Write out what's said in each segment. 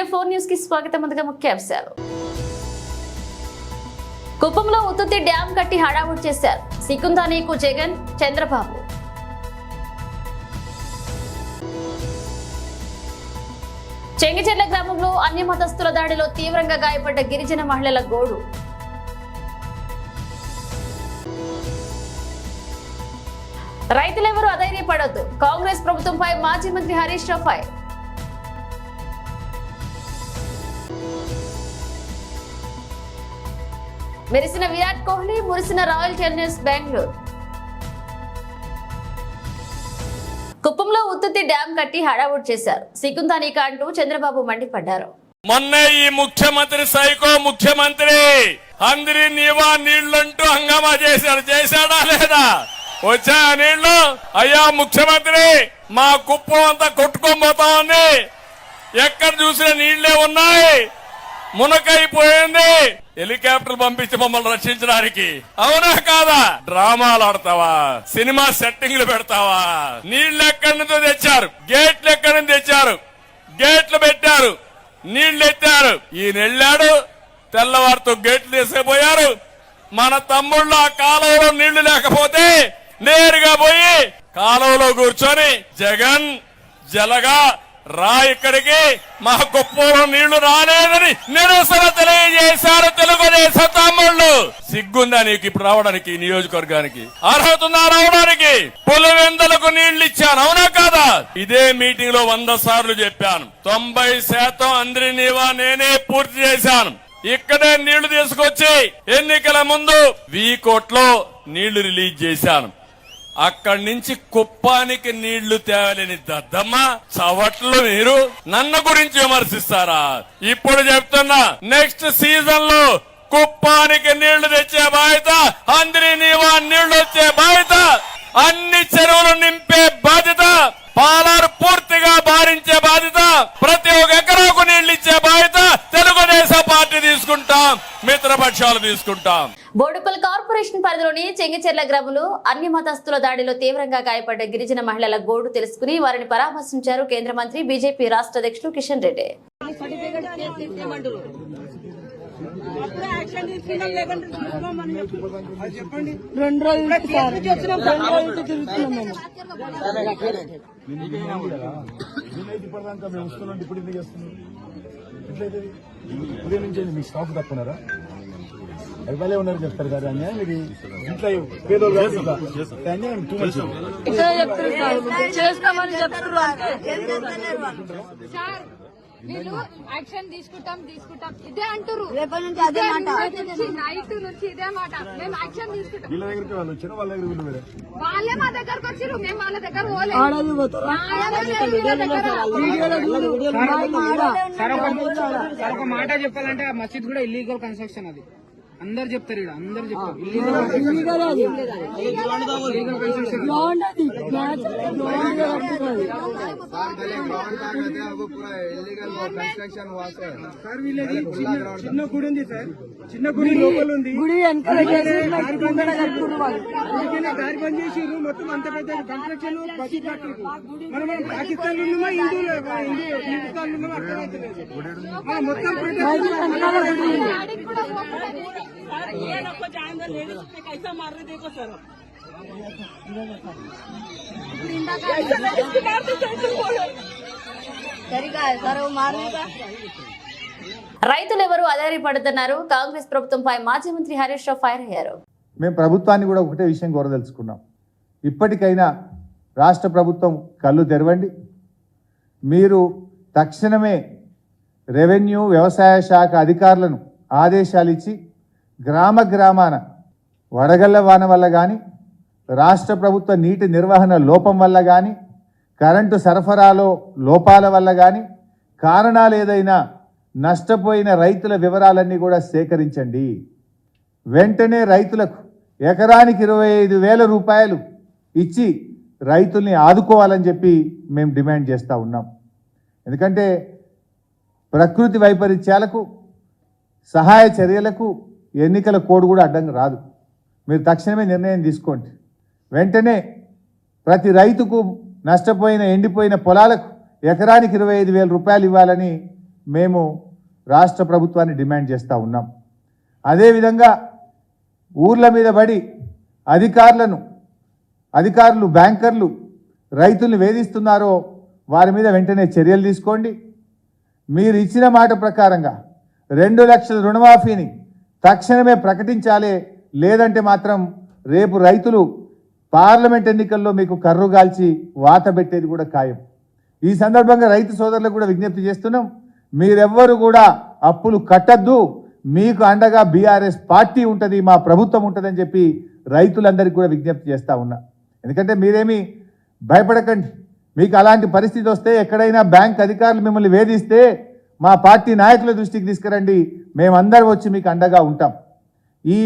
టీవీ4 news కి స్వాగతం. ముందుగా ముఖ్యాంశాలు. కుప్పంలో ఉత్తుత్తి డ్యాం కట్టి హడావుడి చేశారు సికుందానీకు జగన్, చంద్రబాబు. చెంగిచెర్ల గ్రామంలో అన్య మతస్థుల దాడిలో తీవ్రంగా గాయపడ్డ గిరిజన మహిళల గోడు. రైతులెవరూ అధైర్యపడొద్దు, కాంగ్రెస్ ప్రభుత్వంపై మాజీ మంత్రి హరీష్ రావు ఫైర్. మెరిసిన విరాట్ కోహ్లీ, మురిసిన రాయల్ ఛాలెంజర్స్ బెంగళూరు. కుప్పంలో ఉత్తుత్తి డ్యాం కట్టి హడావుడి చేశారు సికుందానీక అంటూ చంద్రబాబు మండిపడ్డారు. మొన్నే ఈ ముఖ్యమంత్రి సైకో ముఖ్యమంత్రి అందరి నీవా నీళ్లంటూ హంగామా చేశాడా లేదా? వచ్చా నీళ్లు? అయ్యా ముఖ్యమంత్రి, మా కుప్పం అంతా కొట్టుకోబోతా ఉంది, ఎక్కడ చూసినా నీళ్లే ఉన్నాయి, మునకైపోయింది. హెలికాప్టర్ పంపించి మమ్మల్ని రక్షించడానికి. అవునా కాదా? డ్రామాలు ఆడతావా? సినిమా సెట్టింగ్లు పెడతావా? నీళ్లు ఎక్కడి నుంచో తెచ్చారు, గేట్లు ఎక్కడి నుంచి తెచ్చారు, గేట్లు పెట్టారు, నీళ్లు ఎత్తారు. ఈయన వెళ్ళాడు, తెల్లవారితో గేట్లు తీసుకుపోయారు. మన తమ్ముళ్ళు ఆ కాలువలో నీళ్లు లేకపోతే నేరుగా పోయి కాలువలో కూర్చొని జగన్ జలగా రా ఇక్కడికి, మా కుప్పంలో నీళ్లు రాలేదని నిరసన తెలియజేశారు తెలుగుదేశం తమ్ముళ్ళు. సిగ్గుందా నీకు ఇప్పుడు రావడానికి? నియోజకవర్గానికి అర్హత ఉందా రావడానికి? పులివెందులకు నీళ్లు ఇచ్చాను, అవునా కాదా? ఇదే మీటింగ్ లో 100 సార్లు చెప్పాను. 90% అందరి నీవా నేనే పూర్తి చేశాను. ఇక్కడే నీళ్లు తీసుకొచ్చి ఎన్నికల ముందు వీకోట్లో నీళ్లు రిలీజ్ చేశాను. అక్కడి నుంచి కుప్పానికి నీళ్లు తేవాలని దద్దమ్మ చవట్లు. మీరు నన్ను గురించి విమర్శిస్తారా? ఇప్పుడు చెప్తున్నా, నెక్స్ట్ సీజన్ లో కుప్పానికి నీళ్లు తెచ్చే బాధ్యత, అందరి నీవా నీళ్లు వచ్చే బాధ్యత, అన్ని చెరువులు నింపే బాధ్యత, పాలారు పూర్తిగా భారించే బాధ్యత, ప్రతి ఒక్క ఎకరాకు నీళ్లు ఇచ్చే బాధ్యత తెలుగుదేశం పార్టీ తీసుకుంటాం, మిత్రపక్షాలు తీసుకుంటాం. బోడుపల్ కార్పొరేషన్ పరిధిలోని చెంగిచెర్ల గ్రామంలో అన్య మతస్థుల దాడిలో తీవ్రంగా గాయపడ్డ గిరిజన మహిళల గోడు తెలుసుకుని వారిని పరామర్శించారు కేంద్ర మంత్రి బీజేపీ రాష్ట్ర అధ్యక్షులు కిషన్ రెడ్డి. మీ స్టాఫ్ తప్పున్నారా? ఎవరే ఉన్నారు చెప్తారు కదా అన్యాయం. ఇది ఇంట్లో పేదోళ్ళు అన్యాయం వీళ్ళు యాక్షన్ తీసుకుంటాం ఇదే అంటారు. నైట్ నుంచి ఇదే మాట, మేము యాక్షన్ తీసుకుంటాం. వీళ్ళ దగ్గరికి వాళ్ళు వచ్చారు, వాళ్ళ దగ్గర వీళ్ళు వాళ్ళే మా దగ్గరకు వచ్చారు, మేము వాళ్ళ దగ్గర పోలేదు. సార్ ఒక మాట చెప్పాలంటే ఆ మసీద్ కూడా ఇల్లీగల్ కన్స్ట్రక్షన్, అది అందరు చెప్తారు, ఇక్కడ అందరు చెప్తారు సార్. వీళ్ళది చిన్న గుడి ఉంది సార్, చిన్న గుడి లోపల ఉంది, గుడి దారి బంద్ చేసిర్రు. మొత్తం అంత పెద్ద కన్స్ట్రక్షన్ మసీద్ కట్టిరు. మనం పాకిస్తాన్ లో ఉన్నామా, హిందుస్థాన్ లో ఉన్నామా అర్థమవుతలేదు. మొత్తం कैसा मार रहे देखो सर. రైతులెవరూ అధైర్యపడుతున్నారు, కాంగ్రెస్ ప్రభుత్వంపై మాజీ మంత్రి హరీష్ రావు ఫైర్ అయ్యారు. మేము ప్రభుత్వాన్ని కూడా ఒకటే విషయం కోరదలుచుకున్నాం. ఇప్పటికైనా రాష్ట్ర ప్రభుత్వం కళ్ళు తెరవండి. మీరు తక్షణమే రెవెన్యూ వ్యవసాయ శాఖ అధికారులను ఆదేశాలు ఇచ్చి గ్రామాన వడగళ్ల వాన వల్ల కానీ, రాష్ట్ర ప్రభుత్వ నీటి నిర్వహణ లోపం వల్ల కానీ, కరెంటు సరఫరాలో లోపాల వల్ల కానీ, కారణాలు ఏదైనా నష్టపోయిన రైతుల వివరాలన్నీ కూడా సేకరించండి. వెంటనే రైతులకు ఎకరానికి 25,000 రూపాయలు ఇచ్చి రైతుల్ని ఆదుకోవాలని చెప్పి మేము డిమాండ్ చేస్తూ ఉన్నాం. ఎందుకంటే ప్రకృతి వైపరీత్యాలకు, సహాయ చర్యలకు ఎన్నికల కోడ్ కూడా అడ్డం రాదు. మీరు తక్షణమే నిర్ణయం తీసుకోండి. వెంటనే ప్రతి రైతుకు నష్టపోయిన ఎండిపోయిన పొలాలకు ఎకరానికి 25,000 రూపాయలు ఇవ్వాలని మేము రాష్ట్ర ప్రభుత్వాన్ని డిమాండ్ చేస్తూ ఉన్నాం. అదేవిధంగా ఊర్ల మీద పడి అధికారులు బ్యాంకర్లు రైతుల్ని వేధిస్తున్నారో వారి మీద వెంటనే చర్యలు తీసుకోండి. మీరు ఇచ్చిన మాట ప్రకారంగా 2 లక్షల రుణమాఫీని తక్షణమే ప్రకటించాలి. లేదంటే మాత్రం రేపు రైతులు పార్లమెంట్ ఎన్నికల్లో మీకు కర్రుగాల్చి వాత పెట్టేది కూడా ఖాయం. ఈ సందర్భంగా రైతు సోదరులకు కూడా విజ్ఞప్తి చేస్తున్నాం, మీరెవ్వరు కూడా అప్పులు కట్టద్దు, మీకు అండగా బీఆర్ఎస్ పార్టీ ఉంటుంది, మా ప్రభుత్వం ఉంటుందని చెప్పి రైతులందరికీ కూడా విజ్ఞప్తి చేస్తూ ఉన్నా. ఎందుకంటే మీరేమీ భయపడకండి, మీకు అలాంటి పరిస్థితి వస్తే ఎక్కడైనా బ్యాంక్ అధికారులు మిమ్మల్ని వేధిస్తే మా పార్టీ నాయకుల దృష్టికి తీసుకురండి, మేమందరం వచ్చి మీకు అండగా ఉంటాం. ఈ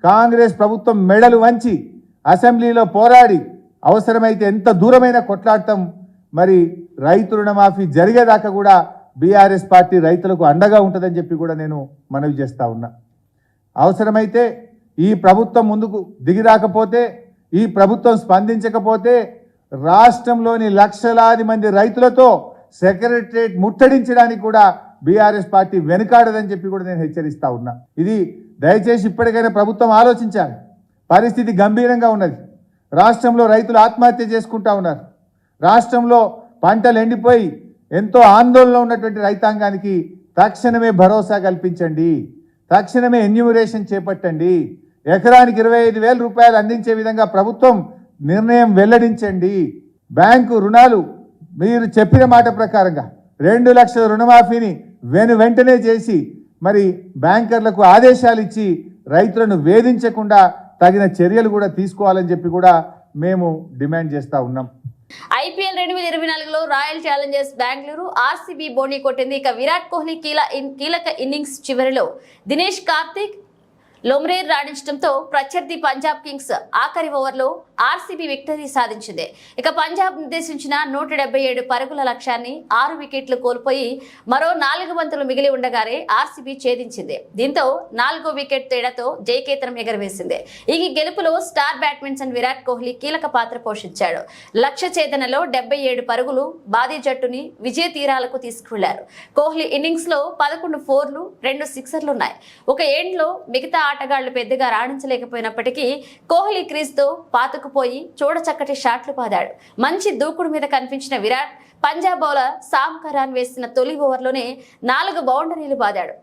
కాంగ్రెస్ ప్రభుత్వం మెడలు వంచి అసెంబ్లీలో పోరాడి అవసరమైతే ఎంత దూరమైనా కొట్లాడతాం. మరి రైతు రుణమాఫీ జరిగేదాకా కూడా బీఆర్ఎస్ పార్టీ రైతులకు అండగా ఉంటుందని చెప్పి కూడా నేను మనవి చేస్తూ ఉన్నా. అవసరమైతే ఈ ప్రభుత్వం ముందుకు దిగి రాకపోతే, ఈ ప్రభుత్వం స్పందించకపోతే రాష్ట్రంలోని లక్షలాది మంది రైతులతో సెక్రటరేట్ ముట్టడించడానికి కూడా బీఆర్ఎస్ పార్టీ వెనుకాడదని చెప్పి కూడా నేను హెచ్చరిస్తా ఉన్నా. ఇది దయచేసి ఇప్పటికైనా ప్రభుత్వం ఆలోచించాలి. పరిస్థితి గంభీరంగా ఉన్నది. రాష్ట్రంలో రైతులు ఆత్మహత్య చేసుకుంటా ఉన్నారు. రాష్ట్రంలో పంటలు ఎండిపోయి ఎంతో ఆందోళనలో ఉన్నటువంటి రైతాంగానికి తక్షణమే భరోసా కల్పించండి, తక్షణమే ఎన్యూమరేషన్ చేపట్టండి, ఎకరానికి 25,000 రూపాయలు అందించే విధంగా ప్రభుత్వం నిర్ణయం వెల్లడించండి. బ్యాంకు రుణాలు మీరు చెప్పిన మాట ప్రకారంగా 2 లక్షల రుణమాఫీని వెంటనే చేసి మరి బ్యాంకర్లకు ఆదేశాలు ఇచ్చి రైతులను వేధించకుండా తగిన చర్యలు కూడా తీసుకోవాలని చెప్పి కూడా మేము డిమాండ్ చేస్తూ ఉన్నాం. IPL 2024లో రాయల్ ఛాలెంజర్స్ బెంగళూరు RCB బోని కొట్టింది. ఇక విరాట్ కోహ్లీ కీలక ఇన్నింగ్స్ చివరిలో దినేష్ కార్తిక్ లోమ్రేర్ రాణించడంతో ప్రత్యర్థి పంజాబ్ కింగ్స్ ఆఖరి ఓవర్లో RCB విక్టరీ సాధించింది. ఇక పంజాబ్ నిర్దేశించిన 177 పరుగుల లక్ష్యాన్ని 6 వికెట్లు కోల్పోయి మరో 4 బంతులు మిగిలి ఉండగానే RCB ఛేదించింది. దీంతో 4వ వికెట్ తేడాతో జయకేతనం ఎగరవేసింది. ఈ గెలుపులో స్టార్ బ్యాట్స్మన్ విరాట్ కోహ్లీ కీలక పాత్ర పోషించాడు. లక్ష్య ఛేదనలో 77 పరుగులు బాదీ జట్టుని విజయ తీరాలకు తీసుకువెళ్లారు. కోహ్లీ ఇన్నింగ్స్ లో 11 4లు 2 సిక్సర్లున్నాయి. ఒక ఎండ్లో మిగతా ఆటగాళ్లు పెద్దగా రాణించలేకపోయినప్పటికీ కోహ్లీ క్రీజ్ తో పాతుకుపోయి చూడచక్కటి షాట్లు పాదాడు. మంచి దూకుడు మీద కనిపించిన విరాట్ పంజాబ్ బౌలర్ సామ్ కరాన్ వేసిన తొలి ఓవర్లోనే 4 బౌండరీలు బాదాడు.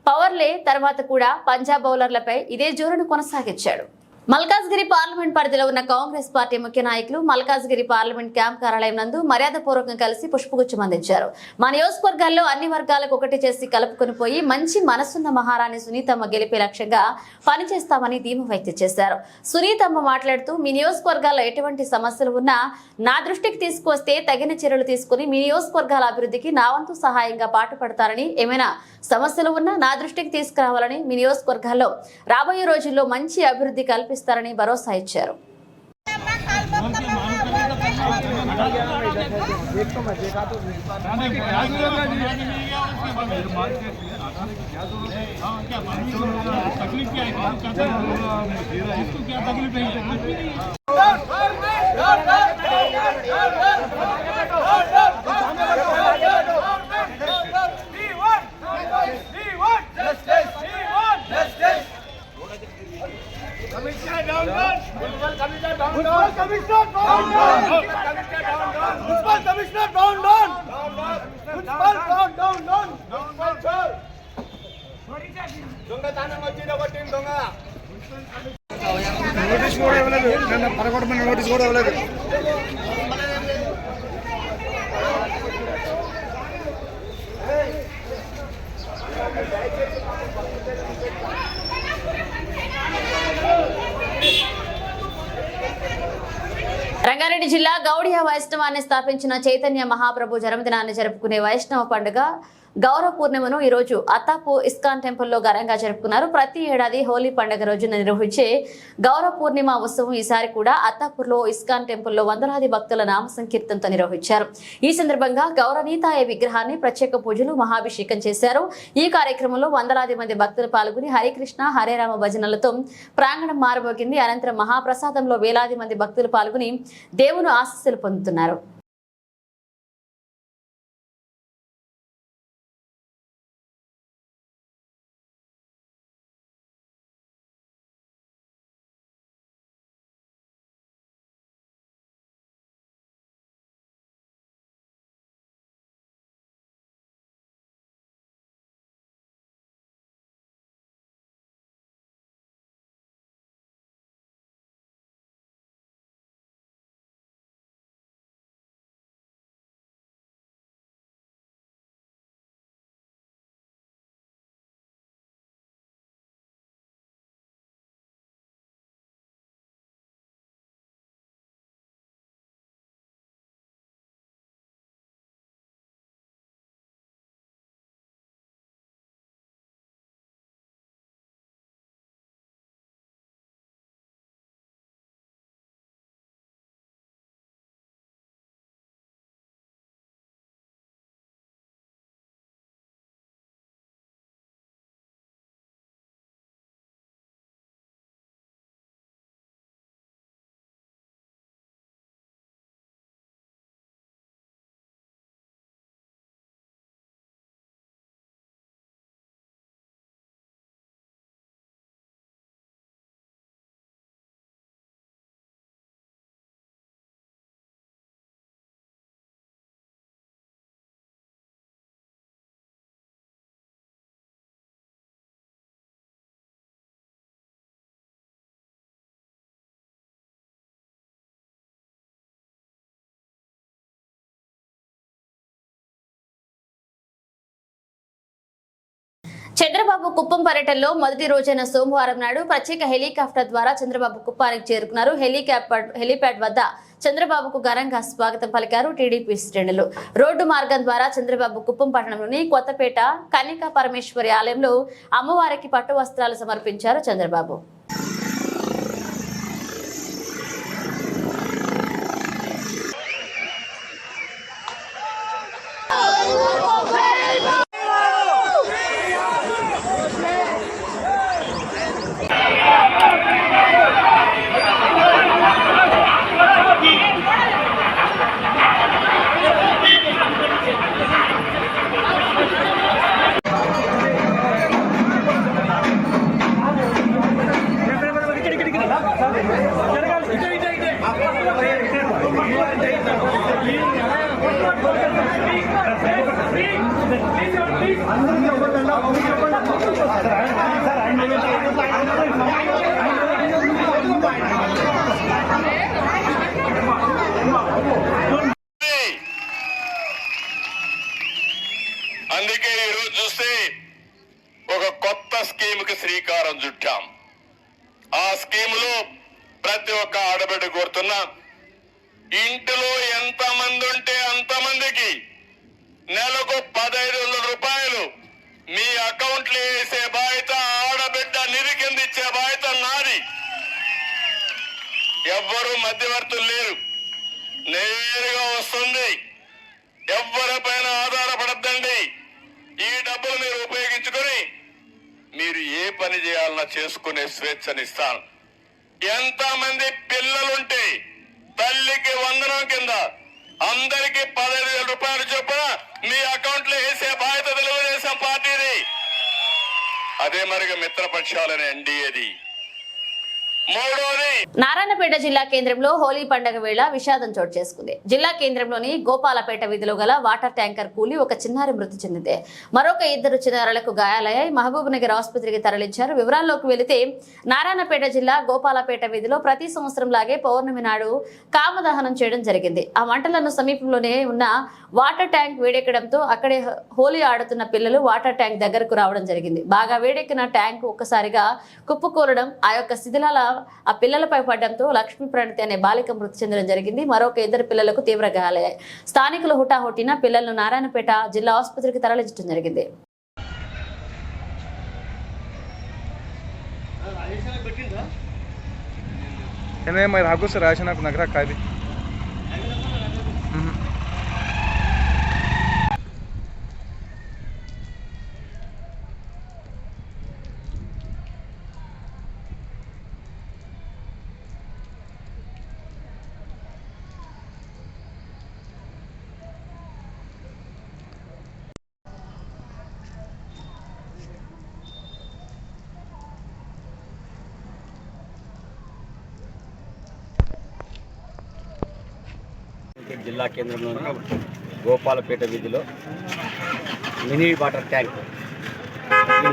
పవర్లే తర్వాత కూడా పంజాబ్ బౌలర్లపై ఇదే జోరును కొనసాగించాడు. మల్కాజ్గిరి పార్లమెంట్ పరిధిలో ఉన్న కాంగ్రెస్ పార్టీ ముఖ్య నాయకులు మల్కాజ్గిరి పార్లమెంట్ క్యాంప్ కార్యాలయం నందు మర్యాదపూర్వకంగా కలిసి పుష్పగుచ్చం అందించారు. మా నియోజకవర్గాల్లో అన్ని వర్గాలకు ఒకటి చేసి కలుపుకొని పోయి మంచి మనసున్న మహారాణి సునీతమ్మ గెలిపే లక్ష్యంగా పనిచేస్తామని ధీమా వ్యక్తం చేశారు. సునీతమ్మ మాట్లాడుతూ మీ నియోజకవర్గాల్లో ఎటువంటి సమస్యలు ఉన్నా నా దృష్టికి తీసుకొస్తే తగిన చర్యలు తీసుకుని మీ నియోజకవర్గాల అభివృద్ధికి నా వంతు సహాయంగా పాటుపడతారని, ఏమైనా సమస్యలు ఉన్నా నా దృష్టికి తీసుకురావాలని, మీ నియోజకవర్గాల్లో రాబోయే రోజుల్లో మంచి అభివృద్ధి కల్పిస్తారని భరోసా ఇచ్చారు. నోటీస్ కూడా ఇవ్వలేదు, నన్ను పరగొట్టమని నోటీస్ కూడా ఇవ్వలేదు. రంగారెడ్డి జిల్లా గౌడియా వైష్ణవాన్ని స్థాపించిన చైతన్య మహాప్రభు జన్మదినాన్ని జరుపుకునే వైష్ణవ పండుగ గౌరవ పూర్ణిమను ఈ రోజు అత్తాపూర్ ఇస్కాన్ టెంపుల్లో ఘనంగా జరుపుకున్నారు. ప్రతి ఏడాది హోలీ పండుగ రోజున నిర్వహించే గౌరవ పూర్ణిమ ఉత్సవం ఈసారి కూడా అత్తాపూర్లో ఇస్కాన్ టెంపుల్లో వందలాది భక్తుల నామ సంకీర్తనతో నిర్వహించారు. ఈ సందర్భంగా గౌరవనీతాయ విగ్రహాన్ని ప్రత్యేక పూజలు మహాభిషేకం చేశారు. ఈ కార్యక్రమంలో వందలాది మంది భక్తులు పాల్గొని హరికృష్ణ హరేరామ భజనలతో ప్రాంగణం మారబోగింది. అనంతరం మహాప్రసాదంలో వేలాది మంది భక్తులు పాల్గొని దేవుని ఆశీస్సులు పొందుతున్నారు. చంద్రబాబు కుప్పం పర్యటనలో మొదటి రోజైన సోమవారం నాడు ప్రత్యేక హెలికాప్టర్ ద్వారా చంద్రబాబు కుప్పానికి చేరుకున్నారు. హెలీప్యాడ్ వద్ద చంద్రబాబుకు ఘనంగా స్వాగతం పలికారు టీడీపీ శ్రేణులు. రోడ్డు మార్గం ద్వారా చంద్రబాబు కుప్పం పట్టణంలోని కొత్తపేట కన్నికా పరమేశ్వరి ఆలయంలో అమ్మవారికి పట్టు వస్త్రాలు సమర్పించారు చంద్రబాబు. అందుకే ఈరోజు చూస్తే ఒక కొత్త స్కీమ్ కి శ్రీకారం చుట్టాం. ఆ స్కీమ్ లో ప్రతి ఒక్క ఆడబిడ్డ కోరుతున్నా, ఇంటిలో ఎంత మంది ఉంటే అంతమందికి నెలకు 15,000 రూపాయలు మీ అకౌంట్ లో వేసే బాధ్యత, ఆడబిడ్డ నిధి కింద ఇచ్చే బాధ్యత నాది. ఎవ్వరూ మధ్యవర్తులు లేరు, నేరుగా వస్తుంది. ఎవరిపైన ఆధారపడద్దండి. ఈ డబ్బులు మీరు ఉపయోగించుకొని మీరు ఏ పని చేయాలన్నా చేసుకునే స్వేచ్ఛనిస్తాను. ఎంతమంది పిల్లలుంటే తల్లికి వందనం కింద అందరికి 15,000 రూపాయలు చొప్పున మీ అకౌంట్ లో వేసే బాధ్యత తెలుగుదేశం పార్టీది. అదే మరిగా మిత్రపక్షాలని ఎన్డీఏది. మూడోది, నారాయణపేట జిల్లా కేంద్రంలో హోలీ పండుగ వేళ విషాదం చోటు చేసుకుంది. జిల్లా కేంద్రంలోని గోపాలపేట వీధిలో గల వాటర్ ట్యాంకర్ కూలి ఒక చిన్నారి మృతి చెందింది. మరొక 2 చిన్నారులకు గాయాలయ్యాయి. మహబూబ్ నగర్ ఆసుపత్రికి తరలించారు. వివరాల్లోకి వెళితే నారాయణపేట జిల్లా గోపాలపేట వీధిలో ప్రతి సంవత్సరం లాగే పౌర్ణమి నాడు కామదహనం చేయడం జరిగింది. ఆ మంటలను సమీపంలోనే ఉన్న వాటర్ ట్యాంక్ వేడెక్కడంతో అక్కడే హోలీ ఆడుతున్న పిల్లలు వాటర్ ట్యాంక్ దగ్గరకు రావడం జరిగింది. బాగా వేడెక్కిన ట్యాంక్ ఒక్కసారిగా కుప్పకూలడం, ఆ యొక్క శిథిలాల ఆ పిల్లలపై పడడంతో లక్ష్మీ ప్రణతి అనే బాలిక మృతి చెందడం జరిగింది. మరొక 2 పిల్లలకు తీవ్ర గాయాలయ్యాయి. స్థానికులు హుటాహుటిన పిల్లలను నారాయణపేట జిల్లా ఆసుపత్రికి తరలించడం జరిగింది. मैं राघु से राशन आपको नगरा का भी జిల్లా కేంద్రంలోని గోపాలపేట వీధిలో మినీ వాటర్ ట్యాంక్,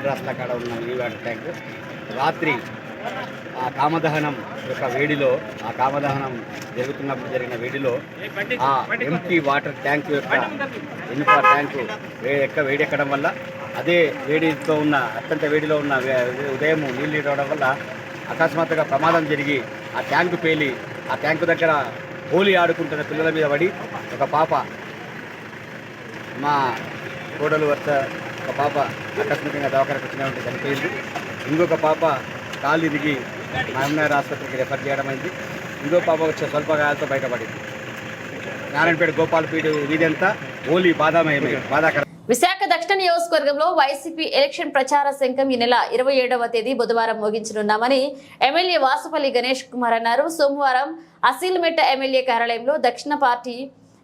రాష్ట్ర కాడ ఉన్న మినీ వాటర్ ట్యాంక్ రాత్రి ఆ కామదహనం యొక్క వేడిలో, ఆ కామదహనం జరుగుతున్నప్పుడు జరిగిన వేడిలో ఆ ఎంటీ వాటర్ ట్యాంక్ యొక్క ఇనుప ట్యాంకు వేడెక్కడం వల్ల, అదే వేడితో ఉన్న అత్యంత వేడిలో ఉన్న ఉదయం నీళ్ళు రావడం వల్ల అకస్మాత్తుగా ప్రమాదం జరిగి ఆ ట్యాంకు పేలి ఆ ట్యాంకు దగ్గర హోలీ ఆడుకుంటున్న పిల్లల మీద పడి ఒక పాప, మా కోడలు వద్ద ఒక పాప ఆకస్మికంగా దవాఖానకు వచ్చినట్టు చనిపోయింది. ఇంకొక పాప కాలు ఇరిగి మహబూబ్నగర్ ఆసుపత్రికి రెఫర్ చేయడం అయింది. ఇంకో పాప వచ్చే స్వల్ప గాయాలతో బయటపడింది. నారాయణపేట గోపాలపేట వీధంతా హోలీ బాధాకరం. విశాఖ దక్షిణ నియోజకవర్గంలో వైసీపీ ఎలక్షన్ ప్రచార శంఖం ఈ నెల 27వ తేదీ బుధవారం ముగించనున్నామని ఎమ్మెల్యే వాసుపల్లి గణేష్ కుమార్ అన్నారు. సోమవారం అసీల్మెట్ట ఎమ్మెల్యే కార్యాలయంలో దక్షిణ పార్టీ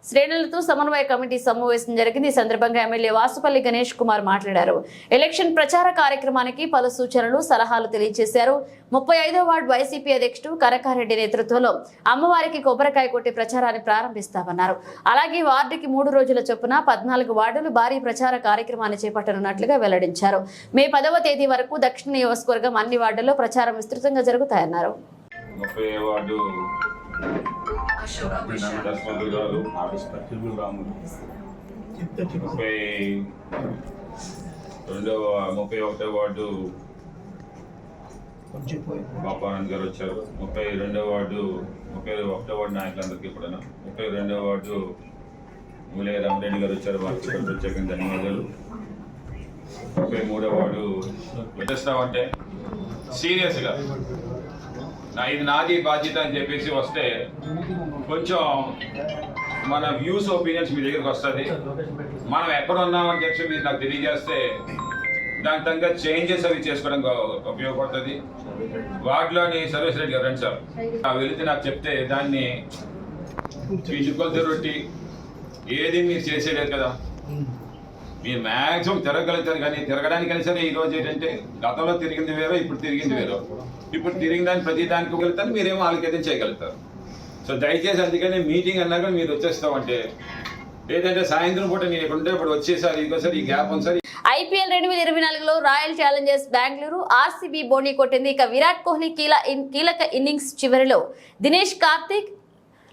శ్రేణులతో సమన్వయ కమిటీ సమావేశం జరిగింది. ఈ సందర్భంగా ఎమ్మెల్యే వాసుపల్లి గణేష్ కుమార్ మాట్లాడారు. ఎలక్షన్ ప్రచార కార్యక్రమానికి పలు సూచనలు, సలహాలు తెలియజేశారు. 35వ వార్డు వైసీపీ అధ్యక్షుడు కనకారెడ్డి నేతృత్వంలో అమ్మవారికి కొబ్బరికాయ కొట్టి ప్రచారాన్ని ప్రారంభిస్తామన్నారు. అలాగే వార్డుకి 3 రోజుల చొప్పున 14 వార్డులు భారీ ప్రచార కార్యక్రమాన్ని చేపట్టనున్నట్లుగా వెల్లడించారు. మే 10వ తేదీ వరకు దక్షిణ నియోజకవర్గం అన్ని వార్డుల్లో ప్రచారం విస్తృతంగా జరుగుతాయన్నారు. 31వ వార్డు బాపానంద్ గారు వచ్చారు. 32వ వార్డు 31వ వార్డు నాయకులందరికీ కూడా 32వ వార్డు మూలే రామరెడ్డి గారు వచ్చారు. వారికి కూడా ప్రత్యేకంగా ధన్యవాదాలు. 33వ వార్డు వచ్చేస్తామంటే సీరియస్గా ఇది నాది బాధ్యత అని చెప్పేసి వస్తే కొంచెం మన వ్యూస్ ఒపీనియన్స్ మీ దగ్గరికి వస్తుంది. మనం ఎక్కడ ఉన్నామని చెప్పి మీరు నాకు తెలియజేస్తే దాని తగ్గ చేంజెస్ అవి చేసుకోవడానికి ఉపయోగపడుతుంది. వార్డులోని సర్వీస్ రెడ్డి గారు రండి సార్, వెళితే నాకు చెప్తే దాన్ని చుక్కలతో రొట్టి ఏది మీరు చేసేలేదు కదా. మీరు మ్యాక్సిమం తిరగలుగుతారు, కానీ తిరగడానికైనా సరే ఈరోజు ఏంటంటే గతంలో తిరిగింది వేరో, ఇప్పుడు తిరిగింది వేరో. ఇప్పుడు తిరిగిన దాన్ని ప్రతి దానికి వెళ్తారు, మీరేమో వాళ్ళకైతే చేయగలుగుతారు. సో దయచేసి అందుకని మీటింగ్ అన్నాక మీరు వచ్చేస్తామంటే, లేదంటే సాయంత్రం పూట నేను ఇక్కడ ఉంటే ఇప్పుడు వచ్చేసారి ఇంకోసారి ఈ గ్యాప్ ఉంది సార్. IPL 2024లో రాయల్ ఛాలెంజర్స్ బెంగళూరు RCB బోని కొట్టింది. ఇక విరాట్ కోహ్లీ కీలక ఇన్నింగ్స్ చివరిలో దినేష్ కార్తిక్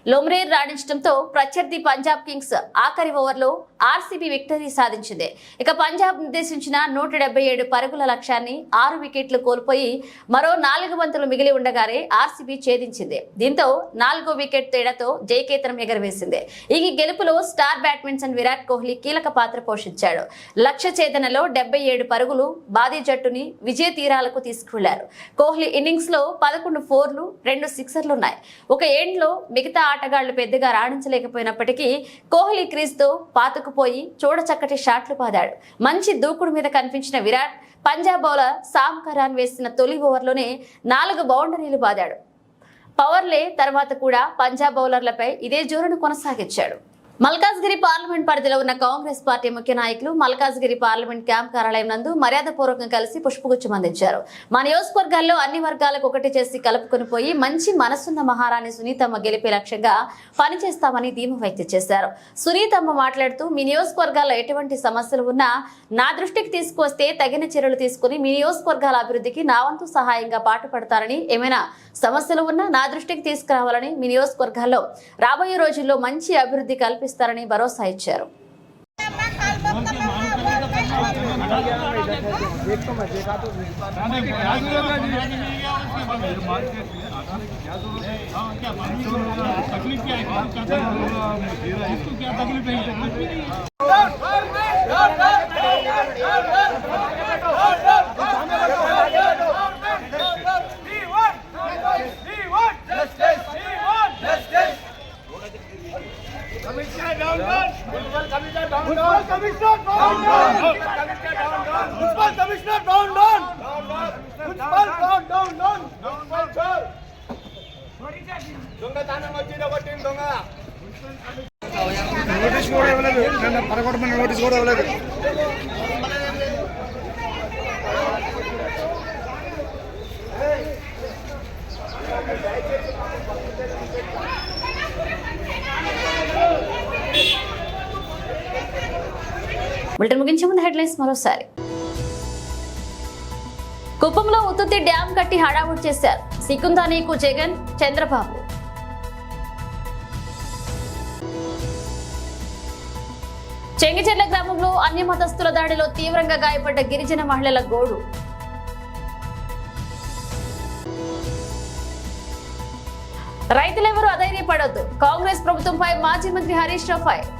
లోమ్రేర్ రాణించడంతో ప్రత్యర్థి పంజాబ్ కింగ్స్ ఆఖరి ఓవర్లో RCB విక్టరీ సాధించింది. ఇక పంజాబ్ నిర్దేశించిన 177 పరుగుల లక్ష్యాన్ని 6 వికెట్లు కోల్పోయి మరో 4 బంతులు మిగిలి ఉండగానే RCB ఛేదించింది. దీంతో 4వ వికెట్ తేడాతో జయకేతనం ఎగరవేసింది. ఈ గెలుపులో స్టార్ బ్యాట్స్మన్ విరాట్ కోహ్లీ కీలక పాత్ర పోషించాడు. లక్ష్య ఛేదనలో 77 పరుగులు బాదీ జట్టుని విజయ తీరాలకు తీసుకువెళ్లారు. కోహ్లీ ఇన్నింగ్స్ లో 11 4లు 2 సిక్సర్లున్నాయి. ఒక ఎండ్లో మిగతా ఆటగాళ్లు పెద్దగా రాణించలేకపోయినప్పటికీ కోహ్లీ క్రీజ్ తో పాతుకుపోయి చూడచక్కటి షాట్లు పాదాడు. మంచి దూకుడు మీద కనిపించిన విరాట్ పంజాబ్ బౌలర్ సామ్ కరాన్ వేసిన తొలి ఓవర్లోనే 4 బౌండరీలు బాదాడు. పవర్లే తర్వాత కూడా పంజాబ్ బౌలర్లపై ఇదే జోరును కొనసాగించాడు. మల్కాజ్గిరి పార్లమెంట్ పరిధిలో ఉన్న కాంగ్రెస్ పార్టీ ముఖ్య నాయకులు మల్కాజ్గిరి పార్లమెంట్ క్యాంప్ కార్యాలయం నందు మర్యాదపూర్వకంగా కలిసి పుష్పగుచ్చం అందించారు. మా నియోజకవర్గాల్లో అన్ని వర్గాలకు ఒకటి చేసి కలుపుకొని పోయి మంచి మనసున్న మహారాణి సునీతమ్మ గెలిపే లక్ష్యంగా పనిచేస్తామని ధీమా వ్యక్తం చేశారు. సునీతమ్మ మాట్లాడుతూ, మీ నియోజకవర్గాల్లో ఎటువంటి సమస్యలు ఉన్నా నా దృష్టికి తీసుకొస్తే తగిన చర్యలు తీసుకుని మీ నియోజకవర్గాల అభివృద్ధికి నా వంతు సహాయంగా పాటుపడతారని, ఏమైనా సమస్యలు ఉన్నా నా దృష్టికి తీసుకురావాలని, మీ నియోజకవర్గాల్లో రాబోయే రోజుల్లో మంచి అభివృద్ధి కల్పిస్తారని భరోసా ఇచ్చారు. నోటీస్ కూడా ఇవ్వలేదు, పరగొట్టమని నోటీస్ కూడా ఇవ్వలేదు. బులెటిన్ ముగించే ముందు హెడ్లైన్స్ మరోసారి. కుప్పంలో ఉత్తుత్తి డ్యాం కట్టి హడావుడి చేశారు సికుందానీకు జగన్, చంద్రబాబు. చెంగిచెర్ల గ్రామంలో అన్య మతస్థుల దాడిలో తీవ్రంగా గాయపడ్డ గిరిజన మహిళల గోడు. రైతులెవరూ అధైర్యపడొద్దు, కాంగ్రెస్ ప్రభుత్వంపై మాజీ మంత్రి హరీష్ రావు ఫైర్.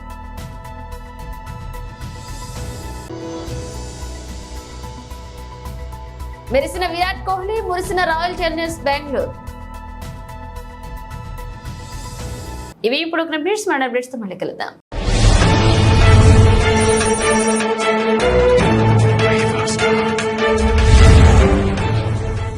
మెరిసిన విరాట్ కోహ్లీ, మురిసిన రాయల్ ఛాలెంజర్స్ బెంగళూరు. ఇవి ఇప్పుడు అప్డేట్స్. మన అప్డేట్స్ తో మళ్ళీ కలుద్దాం.